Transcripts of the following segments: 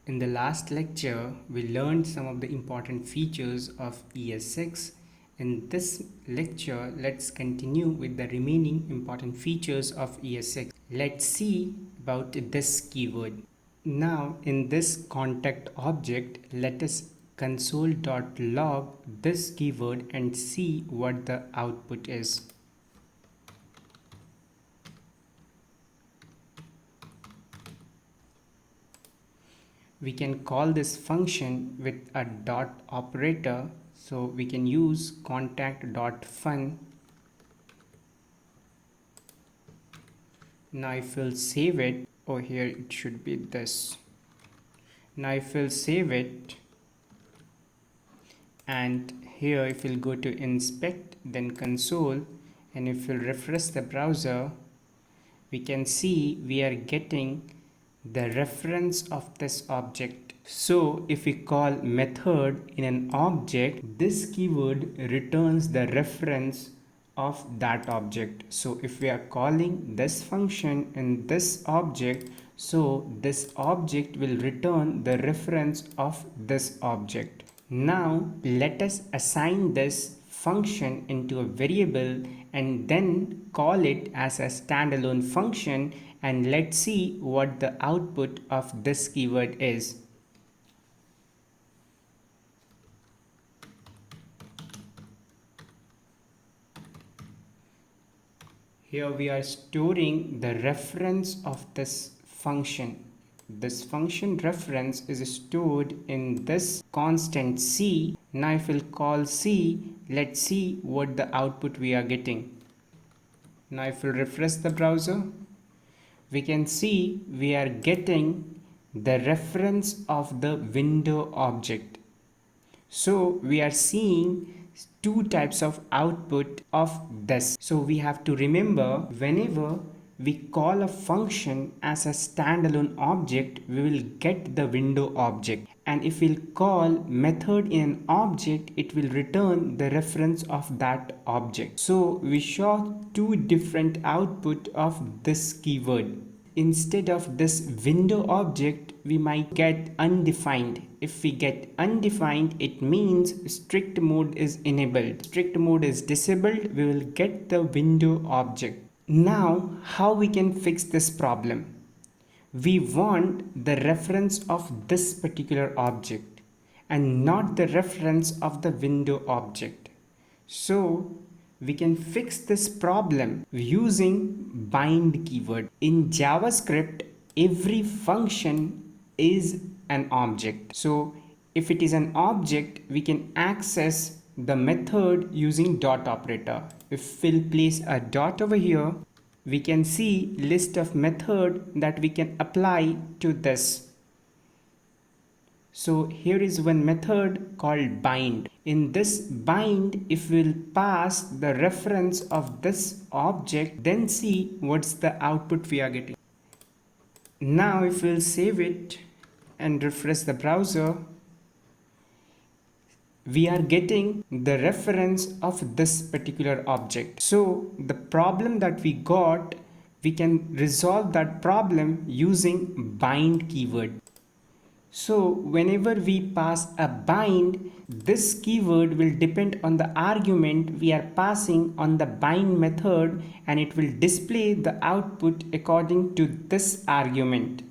In the last lecture, we learned some of the important features of ES6. In this lecture, let's continue with the remaining important features of ES6. Let's see about this keyword. Now, in this contact object, let us console.log this keyword and see what the output is. We can call this function with a dot operator, so we can use contact.fun. Now if we'll save it, here it should be this. Now if we'll save it, and here if we'll go to inspect, then console, and if we'll refresh the browser, we can see we are getting the reference of this object. So if we call method in an object, this keyword returns the reference of that object. So if we are calling this function in this object, so this object will return the reference of this object. Now let us assign this function into a variable and then call it as a standalone function, and let's see what the output of this keyword is. Here we are storing the reference of this function. This function reference is stored in this constant C. Now if we'll call C, let's see what the output we are getting. Now if we'll refresh the browser, we can see we are getting the reference of the window object. So we are seeing two types of output of this. So we have to remember, whenever we call a function as a standalone object, we will get the window object, and if we'll call method in an object, it will return the reference of that object. So we saw two different output of this keyword. Instead of this window object, we might get undefined. If we get undefined, it means strict mode is enabled. Strict mode is disabled, we will get the window object. Now, how we can fix this problem? We want the reference of this particular object and not the reference of the window object. So we can fix this problem using bind keyword. In JavaScript, every function is an object. So if it is an object, we can access the method using dot operator. If we'll place a dot over here, we can see list of method that we can apply to this. So here is one method called bind. In this bind, if we'll pass the reference of this object, then see what's the output we are getting. Now if we'll save it and refresh the browser, we are getting the reference of this particular object. So the problem that we got, we can resolve that problem using bind keyword. So whenever we pass a bind, this keyword will depend on the argument we are passing on the bind method, and it will display the output according to this argument.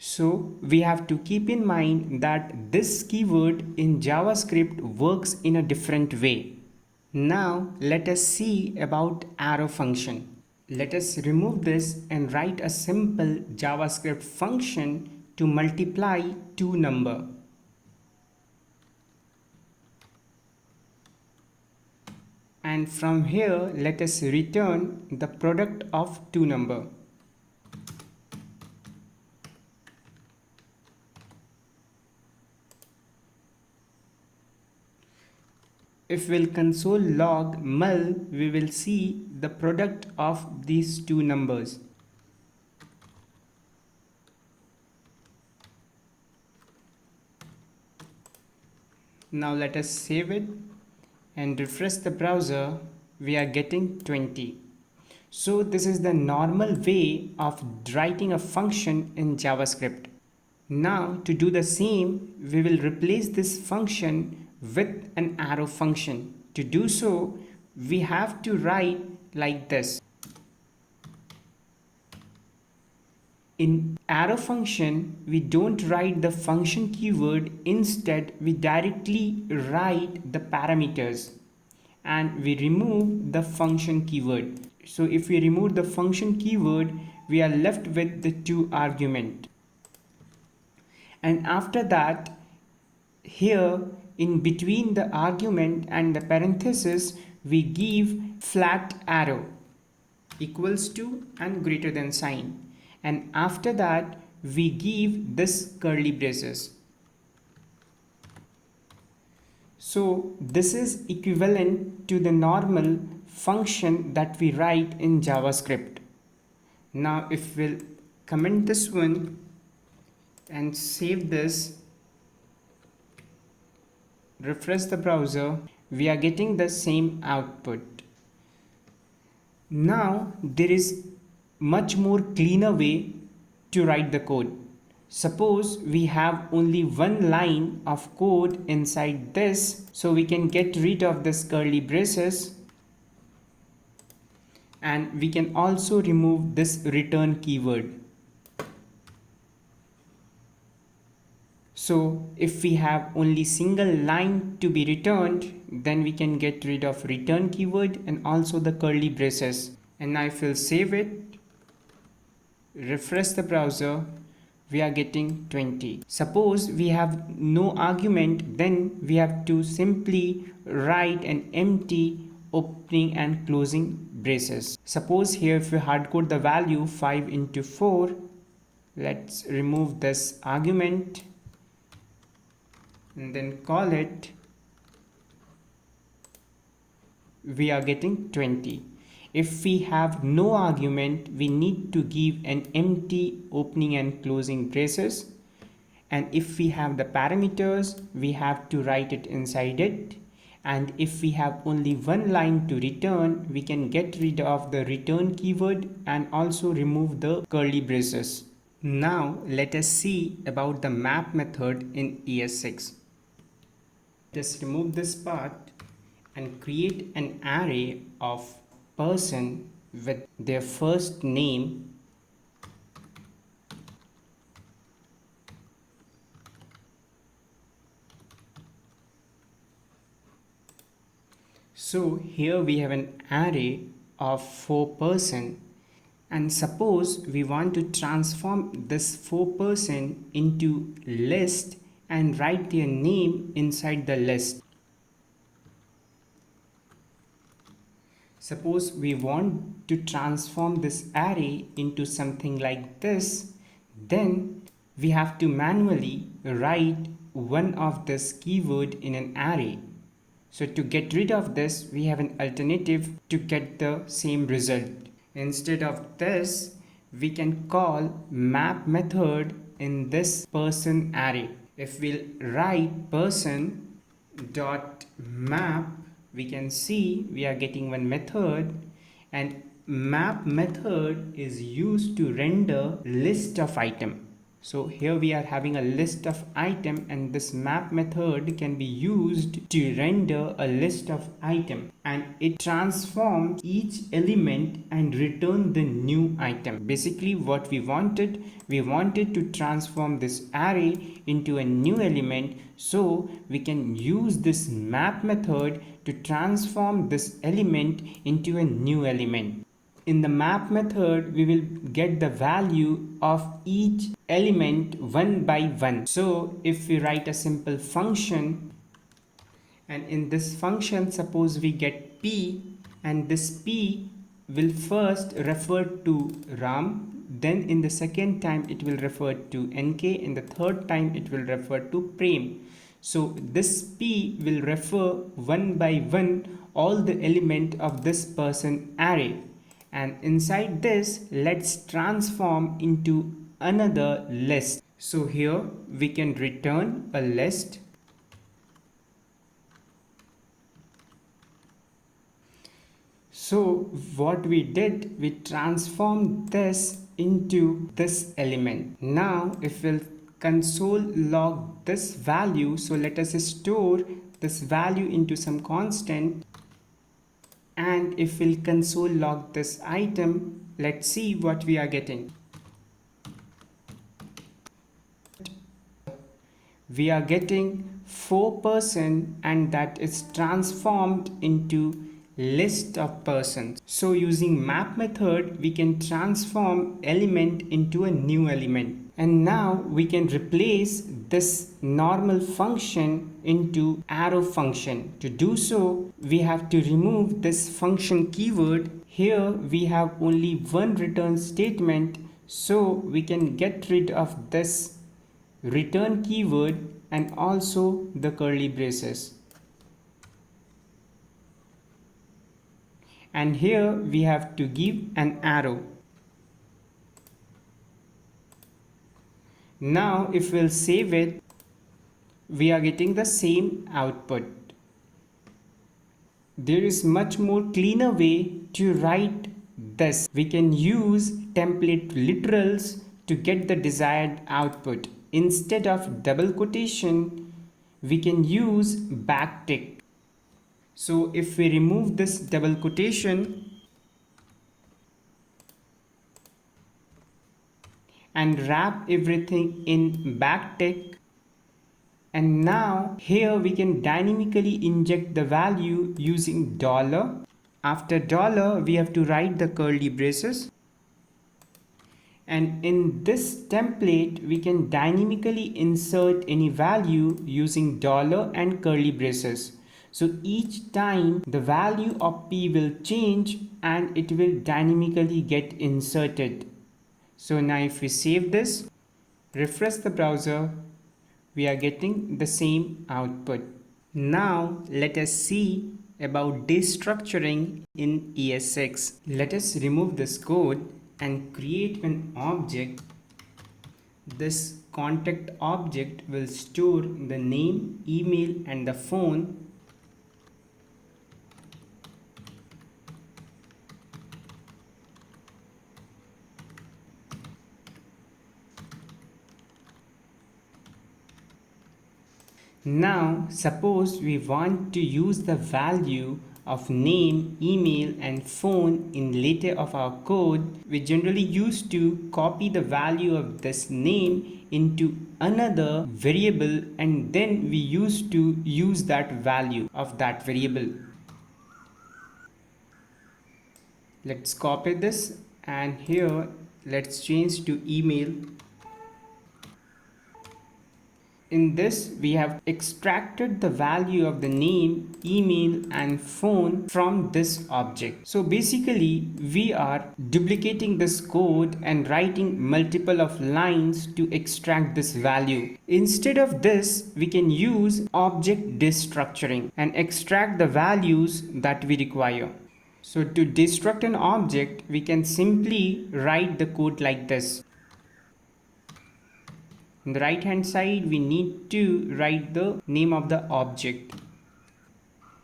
So we have to keep in mind that this keyword in JavaScript works in a different way. Now let us see about arrow function. Let us remove this and write a simple JavaScript function to multiply two numbers. And from here, let us return the product of two numbers. If we'll console log mul, we will see the product of these two numbers. Now let us save it and refresh the browser. We are getting 20. So this is the normal way of writing a function in JavaScript. Now to do the same, we will replace this function with an arrow function. To do so, we have to write like this. In arrow function, we don't write the function keyword, instead we directly write the parameters and we remove the function keyword. So if we remove the function keyword, we are left with the two argument. And after that, here in between the argument and the parenthesis, we give flat arrow equals to and greater than sign. And after that, we give this curly braces. So this is equivalent to the normal function that we write in JavaScript. Now if we'll comment this one and save this, refresh the browser, we are getting the same output. Now there is much more cleaner way to write the code. Suppose we have only one line of code inside this, so we can get rid of this curly braces, and we can also remove this return keyword. So if we have only single line to be returned, then we can get rid of return keyword and also the curly braces. And now if we'll save it, refresh the browser, we are getting 20. Suppose we have no argument, then we have to simply write an empty opening and closing braces. Suppose here if we hardcode the value 5 into 4, let's remove this argument and then call it, we are getting 20. If we have no argument, we need to give an empty opening and closing braces, and if we have the parameters, we have to write it inside it, and if we have only one line to return, we can get rid of the return keyword and also remove the curly braces. Now let us see about the map method in ES6. Just remove this part and create an array of person with their first name, so here we have an array of 4 person, and suppose we want to transform this 4 person into list and write their name inside the list. Suppose we want to transform this array into something like this, then we have to manually write one of this keyword in an array. So to get rid of this, we have an alternative to get the same result. Instead of this, we can call map method in this person array. If we'll write person dot map, we can see we are getting one method, and map method is used to render list of item. So here we are having a list of item, and this map method can be used to render a list of item, and it transforms each element and return the new item. Basically what we wanted to transform this array into a new element, so we can use this map method to transform this element into a new element. In the map method, we will get the value of each element one by one. So if we write a simple function, and in this function suppose we get p, and this p will first refer to Ram, then in the second time it will refer to NK, in the third time it will refer to Prem. So this p will refer one by one all the element of this person array. And inside this, let's transform into another list. So here we can return a list. So what we did, we transformed this into this element. Now if we'll console log this value. So let us store this value into some constant, and if we'll console log this item, let's see what we are getting. We are getting 4%, and that is transformed into list of persons. So using map method, we can transform element into a new element. And now we can replace this normal function into arrow function. To do so, we have to remove this function keyword. Here we have only one return statement, so we can get rid of this return keyword and also the curly braces. And here we have to give an arrow. Now if we'll save it, we are getting the same output. There is much more cleaner way to write this. We can use template literals to get the desired output. Instead of double quotation, we can use backtick. So if we remove this double quotation and wrap everything in backtick, and now here we can dynamically inject the value using dollar. After dollar, we have to write the curly braces. And in this template, we can dynamically insert any value using dollar and curly braces. So each time the value of P will change and it will dynamically get inserted. So now if we save this, refresh the browser, we are getting the same output. Now let us see about destructuring in ES6. Let us remove this code and create an object. This contact object will store the name, email and the phone. Now suppose we want to use the value of name, email and phone in later of our code. We generally used to copy the value of this name into another variable, and then we used to use that value of that variable. Let's copy this, and here let's change to email. In this, we have extracted the value of the name, email and phone from this object. So basically, we are duplicating this code and writing multiple of lines to extract this value. Instead of this, we can use object destructuring and extract the values that we require. So to destruct an object, we can simply write the code like this. On the right hand side, we need to write the name of the object.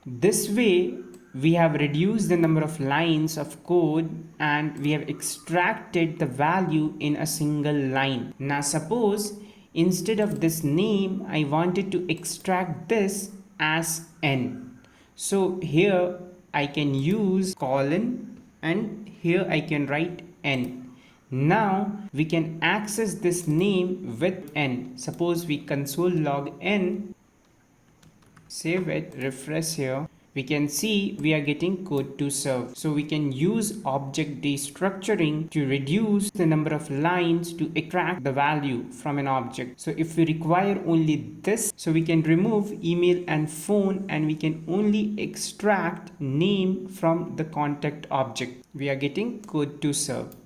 This way, we have reduced the number of lines of code and we have extracted the value in a single line. Now suppose instead of this name, I wanted to extract this as n. So here I can use colon and here I can write n. Now we can access this name with n. Suppose we console log n, save it, refresh here. We can see we are getting code to serve. So we can use object destructuring to reduce the number of lines to extract the value from an object. So if we require only this, so we can remove email and phone and we can only extract name from the contact object. We are getting code to serve.